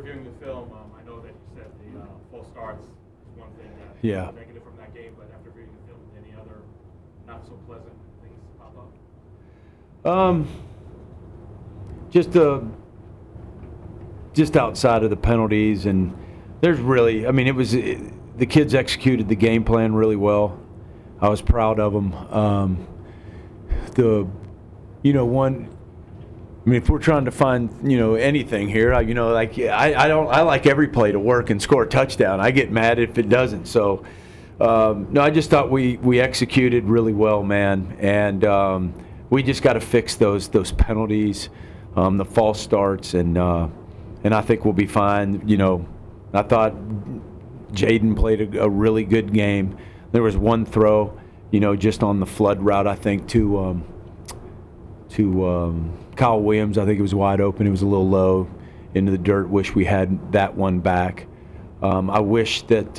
reviewing the film, I know that you said the false starts is one thing that Yeah. negative from that game, but after reviewing the film, any other not so pleasant things pop up? Just outside of the penalties, and there's really, I mean, the kids executed the game plan really well. I was proud of them. If we're trying to find, anything here, I like every play to work and score a touchdown. I get mad if it doesn't. So, no, I just thought we executed really well, man, and we just got to fix those penalties, the false starts, and I think we'll be fine. I thought Jaden played a really good game. There was one throw, just on the flood route, I think, to Kyle Williams. I think it was wide open. It was a little low into the dirt. Wish we had that one back. I wish that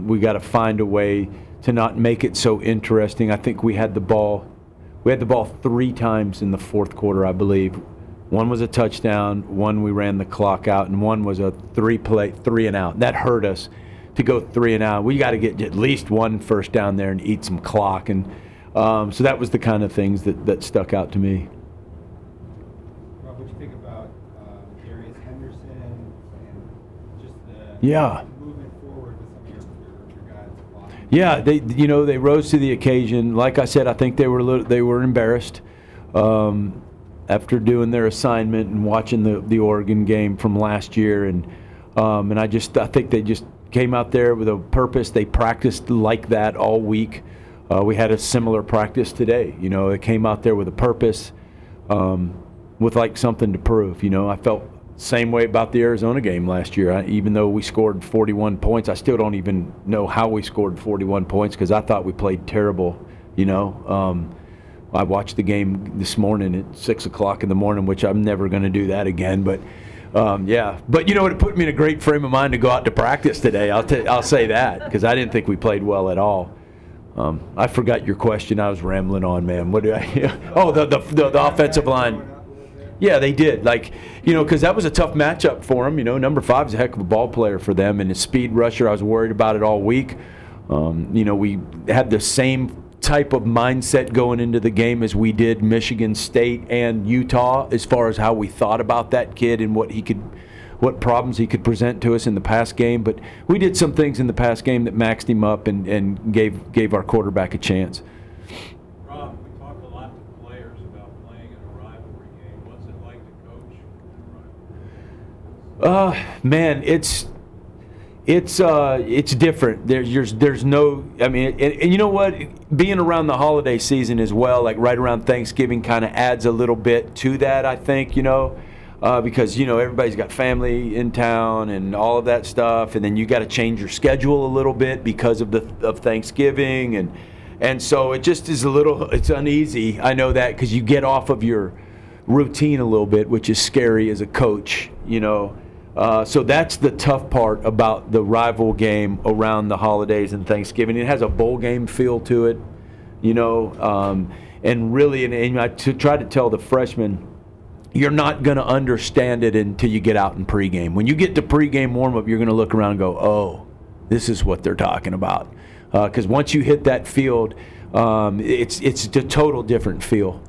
we got to find a way to not make it so interesting. I think we had the ball 3 times in the fourth quarter, I believe. One was a touchdown, one we ran the clock out, and one was a 3 and out. That hurt us to go 3 and out. We got to get at least one first down there and eat some clock. And so that was the kind of things that stuck out to me. Rob, what do you think about Darius Henderson and just the movement forward with some of your guys blocking? Yeah, they rose to the occasion. Like I said, I think they were embarrassed after doing their assignment and watching the Oregon game from last year, and I think they just came out there with a purpose. They practiced like that all week. We had a similar practice today. They came out there with a purpose, with like something to prove. I felt the same way about the Arizona game last year. Even though we scored 41 points, I still don't even know how we scored 41 points because I thought we played terrible. I watched the game this morning at 6 o'clock in the morning, which I'm never going to do that again. But But it put me in a great frame of mind to go out to practice today. I'll say that because I didn't think we played well at all. I forgot your question. I was rambling on, man. What did I? Oh, the offensive line. Yeah, they did. Because that was a tough matchup for them. Number 5 is a heck of a ball player for them, and his speed rusher. I was worried about it all week. We had the same type of mindset going into the game as we did Michigan State and Utah, as far as how we thought about that kid and what problems he could present to us in the pass game. But we did some things in the pass game that maxed him up and gave our quarterback a chance. Rob, we talk a lot to players about playing in a rivalry game. What's it like to coach in a rivalry game? Man, it's different. There's no, and you know what? Being around the holiday season as well, like right around Thanksgiving, kind of adds a little bit to that, I think, because, everybody's got family in town and all of that stuff, and then you got to change your schedule a little bit because of Thanksgiving, and so it just is it's uneasy. I know that because you get off of your routine a little bit, which is scary as a coach, So that's the tough part about the rival game around the holidays and Thanksgiving. It has a bowl game feel to it, and really, and I try to tell the freshmen, you're not going to understand it until you get out in pregame. When you get to pregame warm-up, you're going to look around and go, oh, this is what they're talking about. Because once you hit that field, it's a total different feel.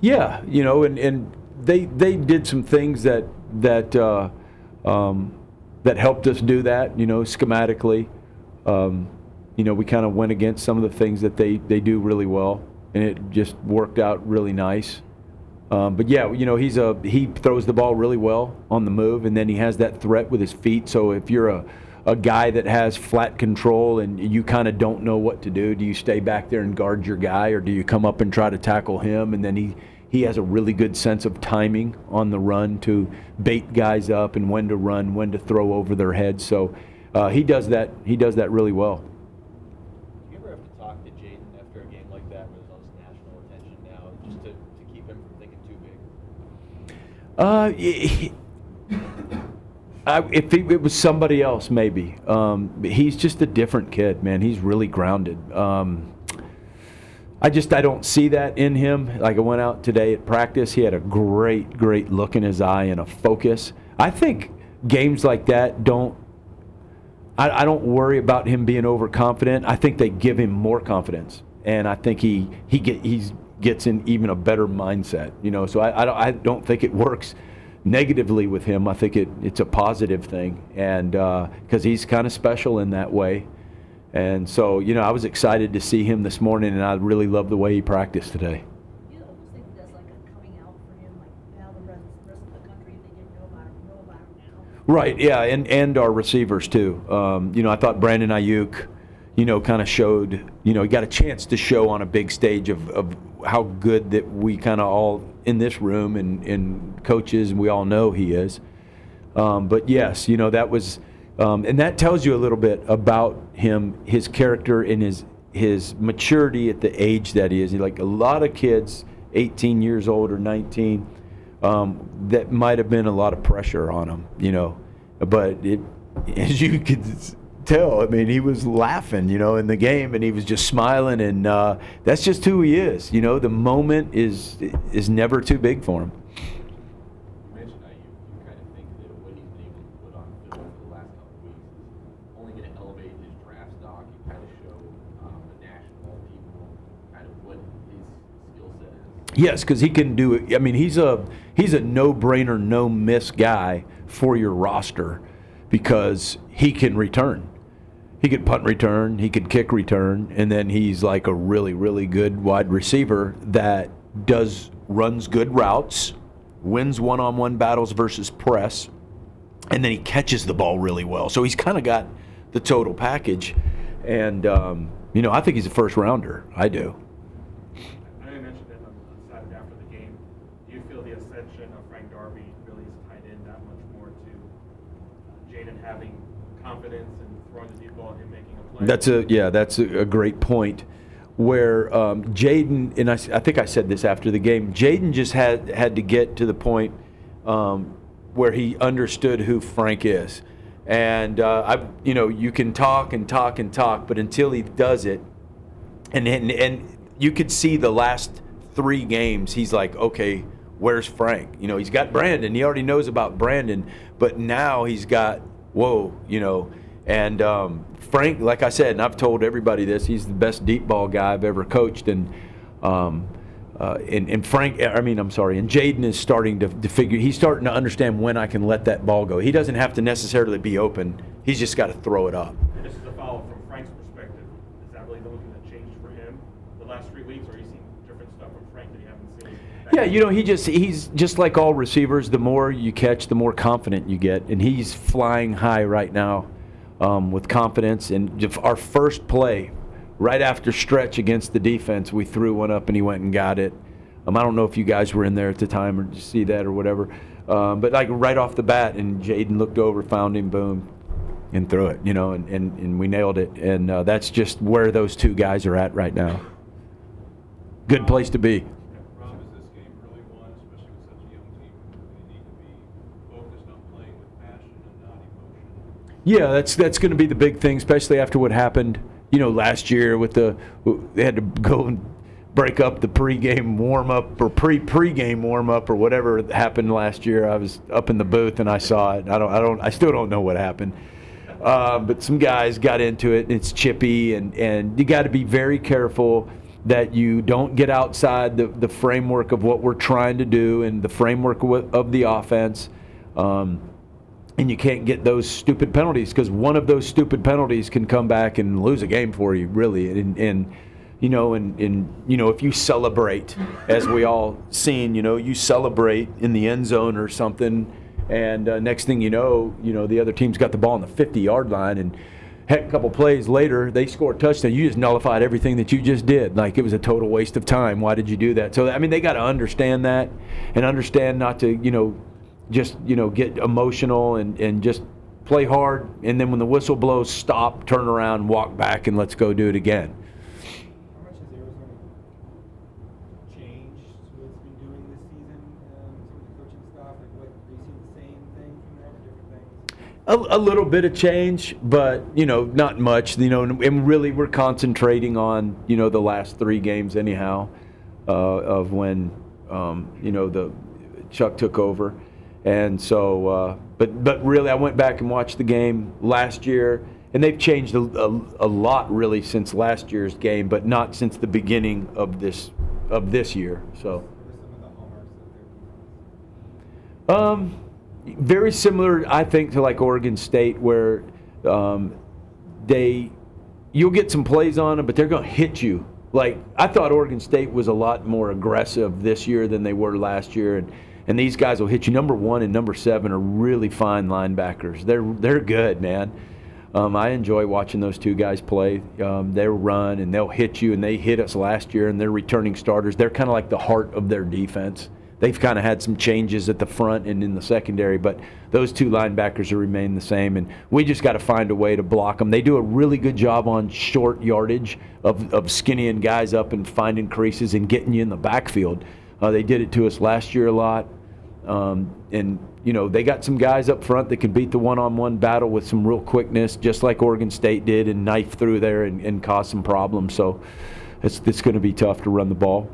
Yeah, and they did some things that helped us do that, schematically. We kind of went against some of the things that they do really well, and it just worked out really nice. But yeah, he throws the ball really well on the move, and then he has that threat with his feet. So if you're a guy that has flat control and you kind of don't know what to do you stay back there and guard your guy, or do you come up and try to tackle him? And then he has a really good sense of timing on the run to bait guys up and when to run, when to throw over their heads. So he does that really well. Do you ever have to talk to Jaden after a game like that where there's all this national attention now, just to keep him from thinking too big? If it was somebody else, maybe. He's just a different kid, man. He's really grounded. I don't see that in him. Like I went out today at practice, he had a great look in his eye and a focus. I think games like that I don't worry about him being overconfident. I think they give him more confidence, and I think he gets in even a better mindset. So I don't think it works negatively with him. I think it's a positive thing, and because he's kind of special in that way. And so, I was excited to see him this morning, and I really love the way he practiced today. You almost think that's like a coming out for him, like now the rest of the country, if they didn't know about him now. Right, yeah, and our receivers too. I thought Brandon Ayuk, kind of showed, he got a chance to show on a big stage of how good that we kind of all in this room and coaches, and we all know he is. But yes, that was, and that tells you a little bit about him, his character, and his maturity at the age that he is. Like a lot of kids, 18 years old or 19, that might have been a lot of pressure on him, But as you could tell, I mean, he was laughing, in the game, and he was just smiling, and that's just who he is. The moment is never too big for him. You mentioned how you kind of think that what he's been able to put on film for the last couple of weeks is only going to elevate his draft stock and kind of show the national people kind of what his skill set is. Yes, because he can do it. I mean, he's a no-brainer, no-miss guy for your roster because he can return. He could punt return, he could kick return, and then he's like a really, really good wide receiver that runs good routes, wins one-on-one battles versus press, and then he catches the ball really well. So he's kind of got the total package. And, I think he's a first-rounder. I do. I know you mentioned it on Saturday after the game. Do you feel the ascension of Frank Darby really is tied in that much more to Jaden having confidence and throwing the deep ball and him making a play? That's a great point. Where Jaden, and I think I said this after the game, Jaden just had to get to the point where he understood who Frank is. And you can talk and talk and talk, but until he does it, and you could see the last 3 games, he's like, okay, where's Frank? He's got Brandon. He already knows about Brandon, but now he's got, and Frank, like I said, and I've told everybody this, he's the best deep ball guy I've ever coached, and Jaden is starting to figure, he's starting to understand when I can let that ball go. He doesn't have to necessarily be open, he's just got to throw it up. And just as a follow-up from Frank's perspective, is that really the only thing that changed for him the last 3 weeks, or are you seeing different stuff from Frank that you haven't seen? Yeah, he's just like all receivers, the more you catch, the more confident you get, and he's flying high right now with confidence. And our first play, right after stretch against the defense, we threw one up and he went and got it. I don't know if you guys were in there at the time or did you see that or whatever, but like right off the bat, and Jaden looked over, found him, boom, and threw it, and we nailed it. And that's just where those 2 guys are at right now. Good place to be. Rob, is this game really won, especially with such a young team? They need to be focused on playing with passion and not emotion. Yeah, that's going to be the big thing, especially after what happened, last year with they had to go and break up the pregame warm-up or pregame warm-up or whatever happened last year. I was up in the booth and I saw it. I still don't know what happened. But some guys got into it, and it's chippy, and you got to be very careful that you don't get outside the framework of what we're trying to do and the framework of the offense. And you can't get those stupid penalties, because one of those stupid penalties can come back and lose a game for you, really. And if you celebrate, as we all seen, you celebrate in the end zone or something, and next thing you know, the other team's got the ball on the 50-yard line, and heck, a couple plays later, they score a touchdown. You just nullified everything that you just did. Like, it was a total waste of time. Why did you do that? So, they got to understand that, and understand not to, just, get emotional and just play hard. And then when the whistle blows, stop, turn around, walk back, and let's go do it again. How much has Arizona changed what it's been doing this season? Some of the coaching stuff, like, are you seeing the same thing from them or different things? A little bit of change, but, not much. And really we're concentrating on, the last 3 games anyhow, of when, the Chuck took over. And so, but really I went back and watched the game last year, and they've changed a lot really since last year's game, but not since the beginning of this year. So. What are some of the hallmarks of their defense? Very similar, I think, to like Oregon State, where you'll get some plays on them, but they're going to hit you. Like, I thought Oregon State was a lot more aggressive this year than they were last year, and these guys will hit you. Number 1 and number 7 are really fine linebackers. They're good, man. I enjoy watching those 2 guys play. They'll run and they'll hit you, and they hit us last year, and they're returning starters. They're kind of like the heart of their defense. They've kind of had some changes at the front and in the secondary, but those 2 linebackers will remain the same, and we just got to find a way to block them. They do a really good job on short yardage of skinnying guys up and finding creases and getting you in the backfield. They did it to us last year a lot, and they got some guys up front that can beat the one-on-one battle with some real quickness, just like Oregon State did, and knife through there and cause some problems. So it's going to be tough to run the ball.